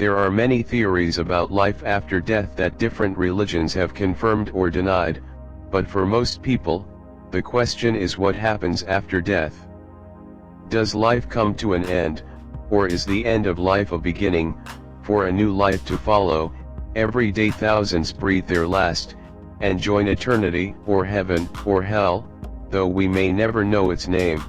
There are many theories about life after death that different religions have confirmed or denied, but for most people, the question is what happens after death. Does life come to an end, or is the end of life a beginning, for a new life to follow? Every day thousands breathe their last, and join eternity, or heaven, or hell, though we may never know its name.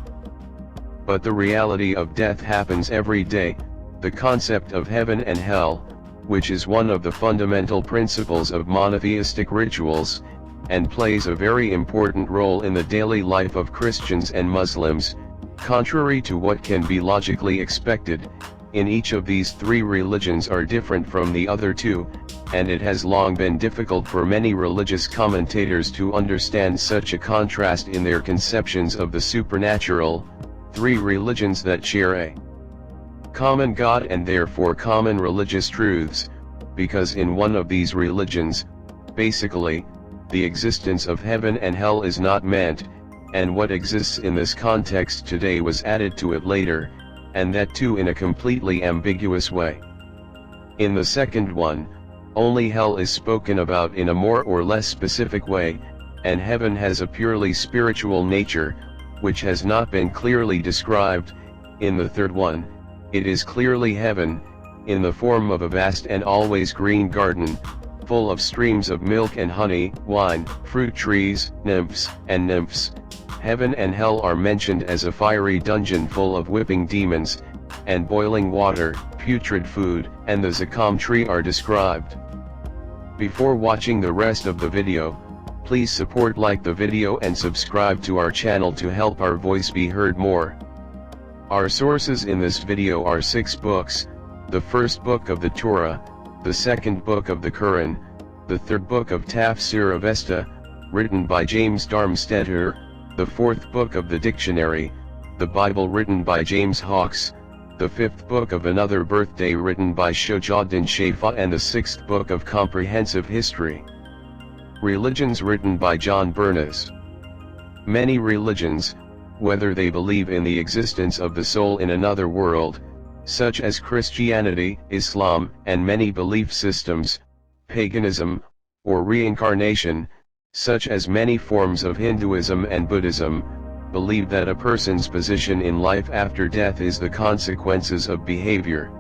But the reality of death happens every day. The concept of heaven and hell, which is one of the fundamental principles of monotheistic rituals, and plays a very important role in the daily life of Christians and Muslims, contrary to what can be logically expected, in each of these three religions are different from the other two, and it has long been difficult for many religious commentators to understand such a contrast in their conceptions of the supernatural. Three religions that share a common God and therefore common religious truths, because in one of these religions, basically, the existence of heaven and hell is not meant, and what exists in this context today was added to it later, and that too in a completely ambiguous way. In the second one, only hell is spoken about in a more or less specific way, and heaven has a purely spiritual nature, which has not been clearly described. In the third one, it is clearly heaven, in the form of a vast and always green garden, full of streams of milk and honey, wine, fruit trees, nymphs, and nymphs. Heaven and hell are mentioned as a fiery dungeon full of whipping demons, and boiling water, putrid food, and the Zakam tree are described. Before watching the rest of the video, please like the video and subscribe to our channel to help our voice be heard more. Our sources in this video are 6 books: the first book of the Torah, the second book of the Quran, the third book of Tafsir Avesta, written by James Darmstetter, the fourth book of the dictionary, the Bible written by James Hawkes, the fifth book of Another Birthday written by Shujaddin Shafa, and the sixth book of Comprehensive History. Religions written by John Bernas. Many religions, whether they believe in the existence of the soul in another world, such as Christianity, Islam, and many belief systems, paganism, or reincarnation, such as many forms of Hinduism and Buddhism, believe that a person's position in life after death is the consequences of behavior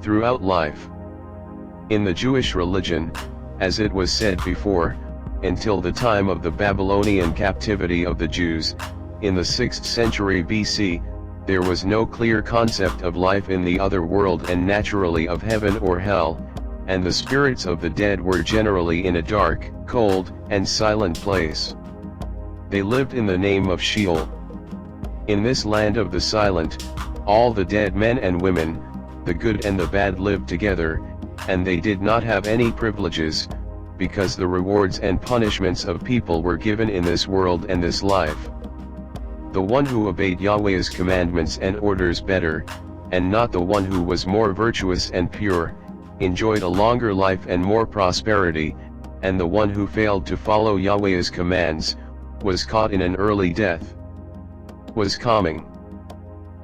throughout life. In the Jewish religion, as it was said before, until the time of the Babylonian captivity of the Jews, in the 6th century BC, there was no clear concept of life in the other world and naturally of heaven or hell, and the spirits of the dead were generally in a dark, cold, and silent place. They lived in the name of Sheol. In this land of the silent, all the dead men and women, the good and the bad lived together, and they did not have any privileges, because the rewards and punishments of people were given in this world and this life. The one who obeyed Yahweh's commandments and orders better, and not the one who was more virtuous and pure, enjoyed a longer life and more prosperity, and the one who failed to follow Yahweh's commands, was caught in an early death. Was coming.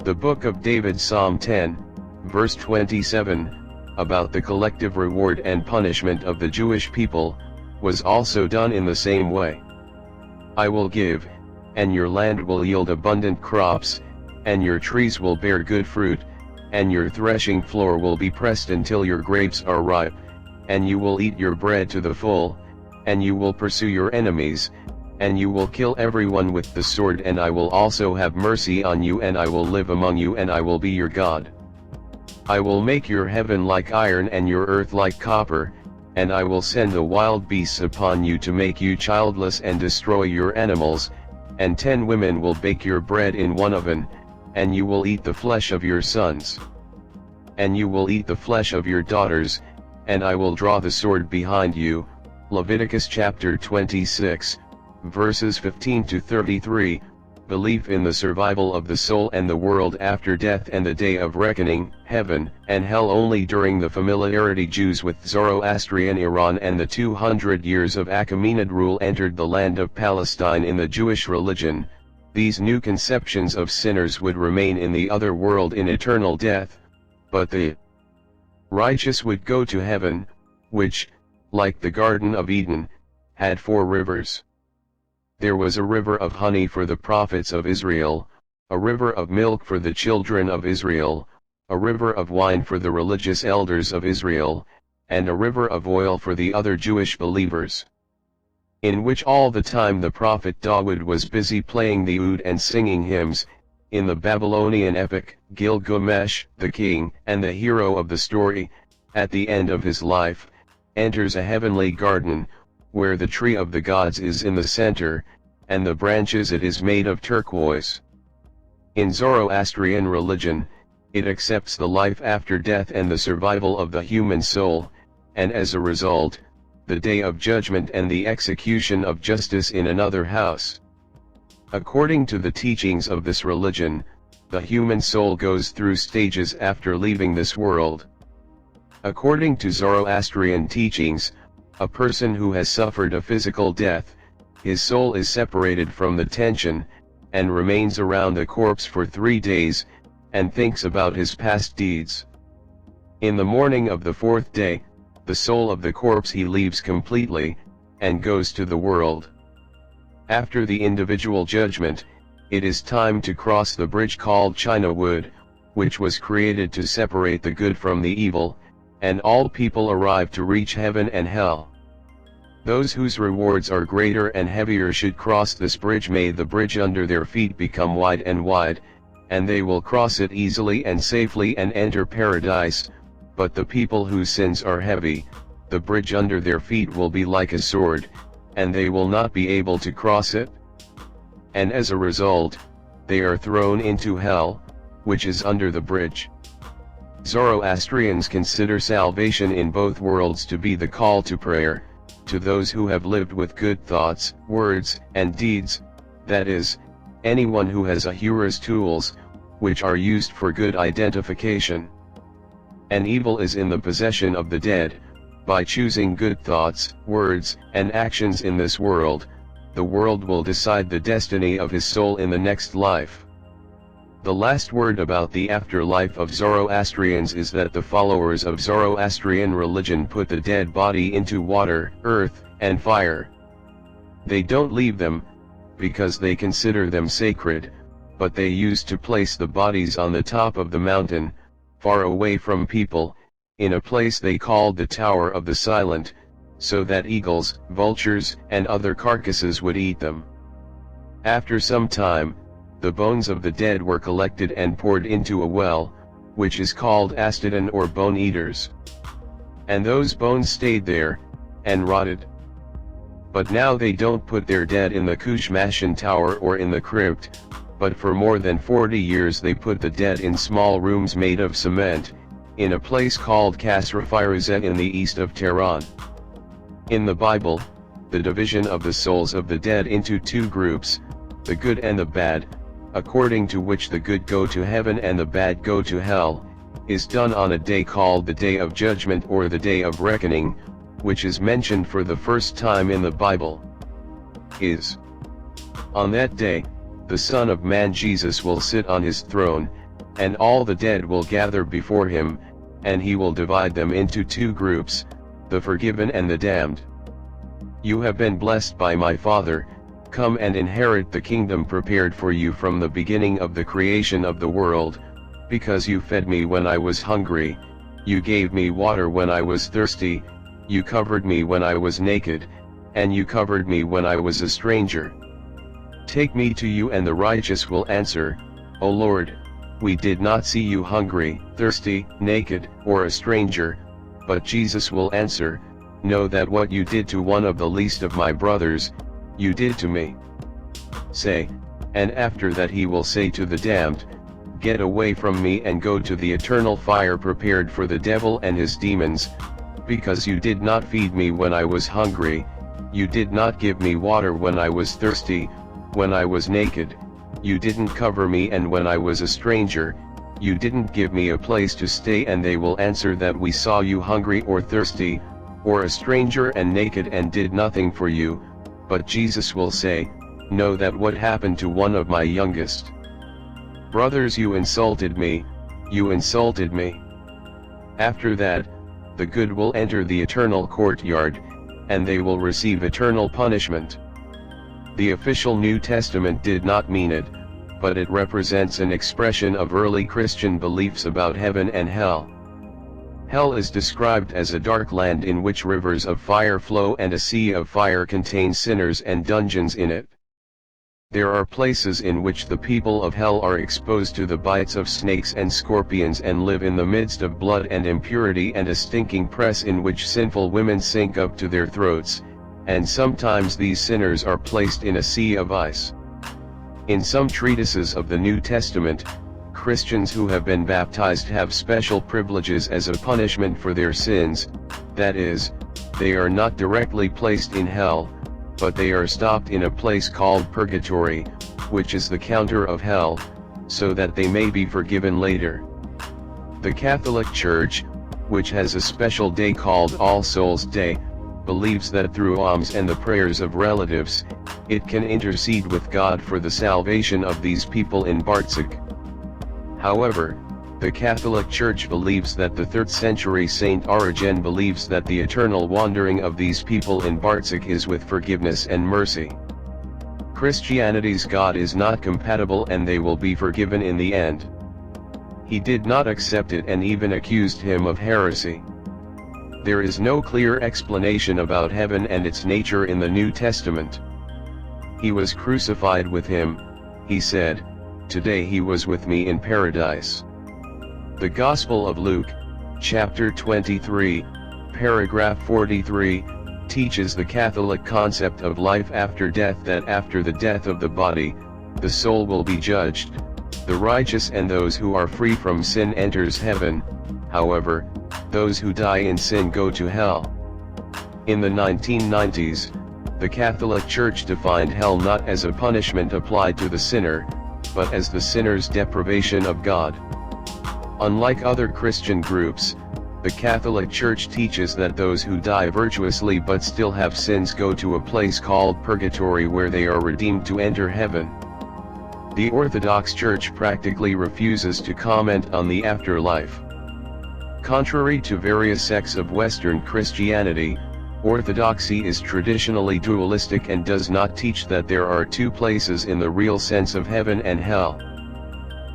The Book of David, Psalm 10, verse 27, about the collective reward and punishment of the Jewish people, was also done in the same way. I will give, and your land will yield abundant crops, and your trees will bear good fruit, and your threshing floor will be pressed until your grapes are ripe, and you will eat your bread to the full, and you will pursue your enemies, and you will kill everyone with the sword, and I will also have mercy on you, and I will live among you, and I will be your God. I will make your heaven like iron and your earth like copper, and I will send the wild beasts upon you to make you childless and destroy your animals, and 10 women will bake your bread in one oven, and you will eat the flesh of your sons. And you will eat the flesh of your daughters, and I will draw the sword behind you. Leviticus chapter 26, verses 15 to 33, belief in the survival of the soul and the world after death and the day of reckoning, heaven and hell only during the familiarity Jews with Zoroastrian Iran and the 200 years of Achaemenid rule entered the land of Palestine in the Jewish religion. These new conceptions of sinners would remain in the other world in eternal death, but the Righteous would go to heaven, which, like the Garden of Eden, had 4 rivers. There was a river of honey for the prophets of Israel, a river of milk for the children of Israel, a river of wine for the religious elders of Israel, and a river of oil for the other Jewish believers. In which all the time the prophet Dawud was busy playing the oud and singing hymns. In the Babylonian epic, Gilgamesh, the king and the hero of the story, at the end of his life, enters a heavenly garden, where the tree of the gods is in the center, and the branches it is made of turquoise. In Zoroastrian religion, it accepts the life after death and the survival of the human soul, and as a result, the day of judgment and the execution of justice in another house. According to the teachings of this religion, the human soul goes through stages after leaving this world. According to Zoroastrian teachings, a person who has suffered a physical death, his soul is separated from the tension, and remains around the corpse for 3 days, and thinks about his past deeds. In the morning of the 4th day, the soul of the corpse he leaves completely, and goes to the world. After the individual judgment, it is time to cross the bridge called China Wood, which was created to separate the good from the evil, and all people arrive to reach heaven and hell. Those whose rewards are greater and heavier should cross this bridge. May the bridge under their feet become wide, and they will cross it easily and safely and enter paradise. But the people whose sins are heavy, the bridge under their feet will be like a sword, and they will not be able to cross it. And as a result, they are thrown into hell, which is under the bridge. Zoroastrians consider salvation in both worlds to be the call to prayer, to those who have lived with good thoughts, words, and deeds, that is, anyone who has Ahura's tools, which are used for good identification. And evil is in the possession of the dead. By choosing good thoughts, words, and actions in this world, the world will decide the destiny of his soul in the next life. The last word about the afterlife of Zoroastrians is that the followers of Zoroastrian religion put the dead body into water, earth, and fire. They don't leave them, because they consider them sacred, but they used to place the bodies on the top of the mountain, far away from people, in a place they called the Tower of the Silent, so that eagles, vultures, and other carcasses would eat them. After some time, the bones of the dead were collected and poured into a well, which is called Astodon or bone eaters. And those bones stayed there, and rotted. But now they don't put their dead in the Kushmashan Tower or in the crypt, but for more than 40 years they put the dead in small rooms made of cement, in a place called Kasra Firuzet in the east of Tehran. In the Bible, the division of the souls of the dead into 2 groups, the good and the bad, according to which the good go to heaven and the bad go to hell, is done on a day called the Day of Judgment or the Day of Reckoning, which is mentioned for the first time in the Bible. On that day, the Son of Man Jesus will sit on his throne, and all the dead will gather before him, and he will divide them into 2 groups, the forgiven and the damned. You have been blessed by my Father, come and inherit the kingdom prepared for you from the beginning of the creation of the world, because you fed me when I was hungry, you gave me water when I was thirsty, you covered me when I was naked, and you covered me when I was a stranger. Take me to you. And the righteous will answer, O Lord, we did not see you hungry, thirsty, naked, or a stranger. But Jesus will answer, know that what you did to one of the least of my brothers, you did to me. And after that he will say to the damned, get away from me and go to the eternal fire prepared for the devil and his demons, because you did not feed me when I was hungry, you did not give me water when I was thirsty, when I was naked, you didn't cover me, and when I was a stranger, you didn't give me a place to stay. And they will answer that we saw you hungry or thirsty, or a stranger and naked and did nothing for you. But Jesus will say, know that what happened to one of my youngest brothers you insulted me, you insulted me. After that, the good will enter the eternal courtyard, and they will receive eternal punishment. The official New Testament did not mean it, but it represents an expression of early Christian beliefs about heaven and hell. Hell is described as a dark land in which rivers of fire flow and a sea of fire contains sinners and dungeons in it. There are places in which the people of hell are exposed to the bites of snakes and scorpions and live in the midst of blood and impurity and a stinking press in which sinful women sink up to their throats, and sometimes these sinners are placed in a sea of ice. In some treatises of the New Testament, Christians who have been baptized have special privileges as a punishment for their sins, that is, they are not directly placed in hell, but they are stopped in a place called purgatory, which is the counter of hell, so that they may be forgiven later. The Catholic Church, which has a special day called All Souls' Day, believes that through alms and the prayers of relatives, it can intercede with God for the salvation of these people in Bartzik. However, the Catholic Church believes that the 3rd century Saint Origen believes that the eternal wandering of these people in Bartzik is with forgiveness and mercy. Christianity's God is not compatible and they will be forgiven in the end. He did not accept it and even accused him of heresy. There is no clear explanation about heaven and its nature in the New Testament. He was crucified with him, he said, today he was with me in paradise. The Gospel of Luke, chapter 23, paragraph 43, teaches the Catholic concept of life after death, that after the death of the body, the soul will be judged. The righteous and those who are free from sin enters heaven, however, those who die in sin go to hell. In the 1990s, the Catholic Church defined hell not as a punishment applied to the sinner, but as the sinner's deprivation of God. Unlike other Christian groups, the Catholic Church teaches that those who die virtuously but still have sins go to a place called purgatory where they are redeemed to enter heaven. The Orthodox Church practically refuses to comment on the afterlife. Contrary to various sects of Western Christianity, Orthodoxy is traditionally dualistic and does not teach that there are two places in the real sense of heaven and hell.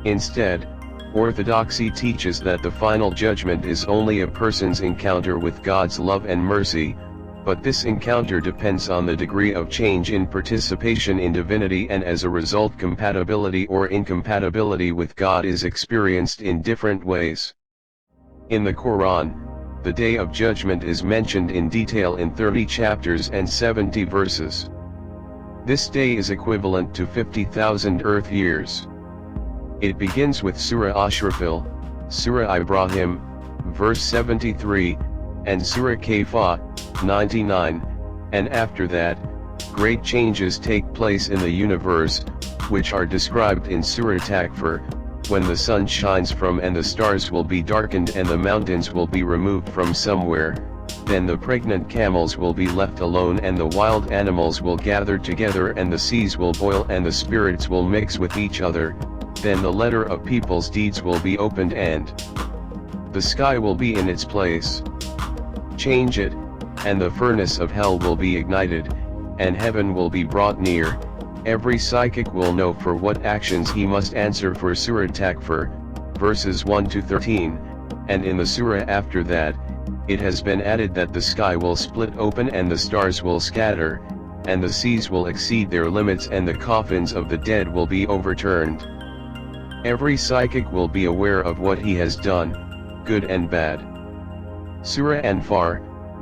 Instead, Orthodoxy teaches that the final judgment is only a person's encounter with God's love and mercy, but this encounter depends on the degree of change in participation in divinity, and as a result compatibility or incompatibility with God is experienced in different ways. In the Quran, the Day of Judgment is mentioned in detail in 30 chapters and 70 verses. This day is equivalent to 50,000 Earth years. It begins with Surah Ashrafil, Surah Ibrahim, verse 73, and Surah Kaifa, 99, and after that, great changes take place in the universe, which are described in Surah Takfir, when the sun shines from and the stars will be darkened and the mountains will be removed from somewhere, then the pregnant camels will be left alone and the wild animals will gather together and the seas will boil and the spirits will mix with each other, then the letter of people's deeds will be opened and the sky will be in its place. Change it, and the furnace of hell will be ignited, and heaven will be brought near. Every psychic will know for what actions he must answer for Surah Takfir, verses 1 to 13, and in the surah after that, it has been added that the sky will split open and the stars will scatter, and the seas will exceed their limits and the coffins of the dead will be overturned. Every psychic will be aware of what he has done, good and bad. Surah Anfar,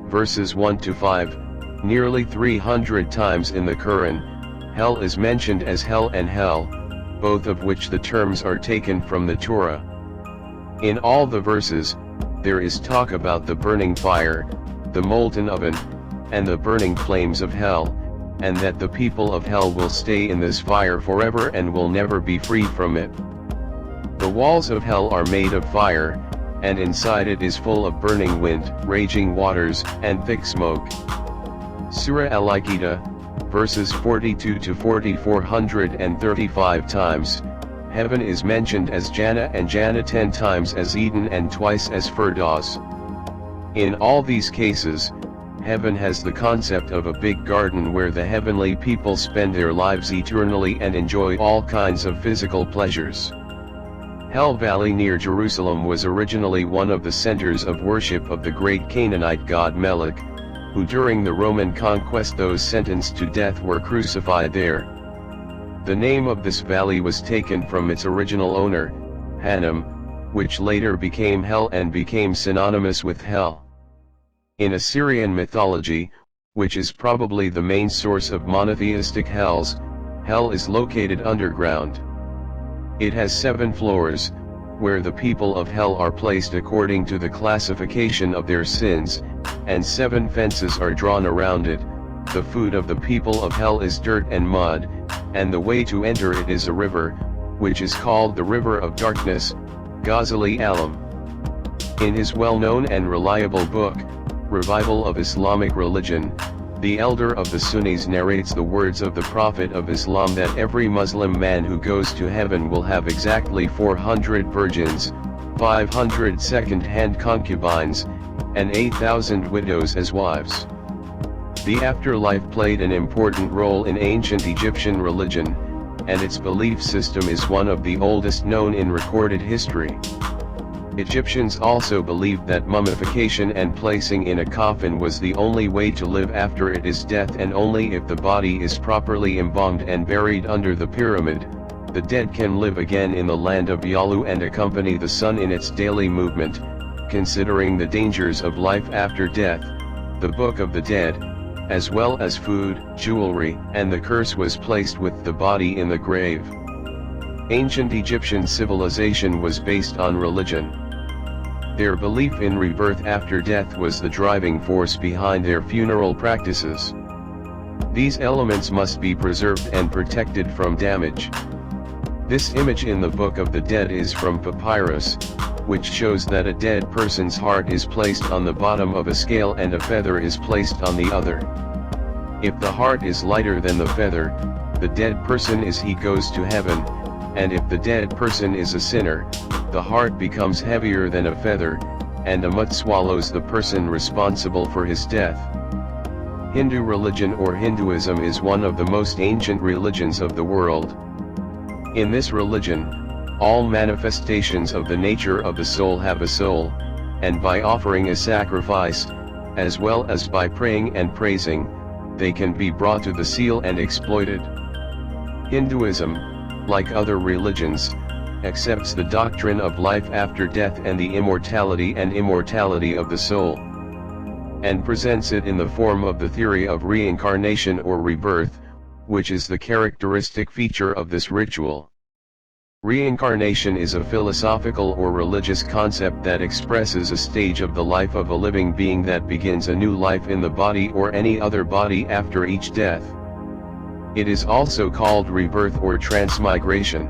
verses 1 to 5, nearly 300 times in the Quran, hell is mentioned as hell and hell, both of which the terms are taken from the Torah. In all the verses, there is talk about the burning fire, the molten oven, and the burning flames of hell, and that the people of hell will stay in this fire forever and will never be free from it. The walls of hell are made of fire, and inside it is full of burning wind, raging waters, and thick smoke. Surah Al-Iqdah, verses 42 to 4435 times, Heaven is mentioned as Jannah and Jannah 10 times as Eden and twice as Firdaus. In all these cases, heaven has the concept of a big garden where the heavenly people spend their lives eternally and enjoy all kinds of physical pleasures. Hell Valley near Jerusalem was originally one of the centers of worship of the great Canaanite god Melech, who during the Roman conquest those sentenced to death were crucified there. The name of this valley was taken from its original owner, Hanum, which later became Hell and became synonymous with hell. In Assyrian mythology, which is probably the main source of monotheistic hells, hell is located underground. It has 7 floors, where the people of hell are placed according to the classification of their sins, and 7 fences are drawn around it. The food of the people of hell is dirt and mud, and the way to enter it is a river, which is called the River of Darkness, Ghazali Alam. In his well-known and reliable book, Revival of Islamic Religion, the elder of the Sunnis narrates the words of the Prophet of Islam that every Muslim man who goes to heaven will have exactly 400 virgins, 500 second-hand concubines, and 8,000 widows as wives. The afterlife played an important role in ancient Egyptian religion, and its belief system is one of the oldest known in recorded history. Egyptians also believed that mummification and placing in a coffin was the only way to live after it is death, and only if the body is properly embalmed and buried under the pyramid, the dead can live again in the land of Yalu and accompany the sun in its daily movement. Considering the dangers of life after death, the Book of the Dead, as well as food, jewelry, and the curse was placed with the body in the grave. Ancient Egyptian civilization was based on religion. Their belief in rebirth after death was the driving force behind their funeral practices. These elements must be preserved and protected from damage. This image in the Book of the Dead is from papyrus, which shows that a dead person's heart is placed on the bottom of a scale and a feather is placed on the other. If the heart is lighter than the feather, the dead person he goes to heaven, and if the dead person is a sinner, the heart becomes heavier than a feather, and a mud swallows the person responsible for his death. Hindu religion or Hinduism is one of the most ancient religions of the world. In this religion, all manifestations of the nature of the soul have a soul, and by offering a sacrifice, as well as by praying and praising, they can be brought to the seal and exploited. Hinduism, like other religions, accepts the doctrine of life after death and the immortality and immortality of the soul, and presents it in the form of the theory of reincarnation or rebirth, which is the characteristic feature of this ritual. Reincarnation is a philosophical or religious concept that expresses a stage of the life of a living being that begins a new life in the body or any other body after each death. It is also called rebirth or transmigration.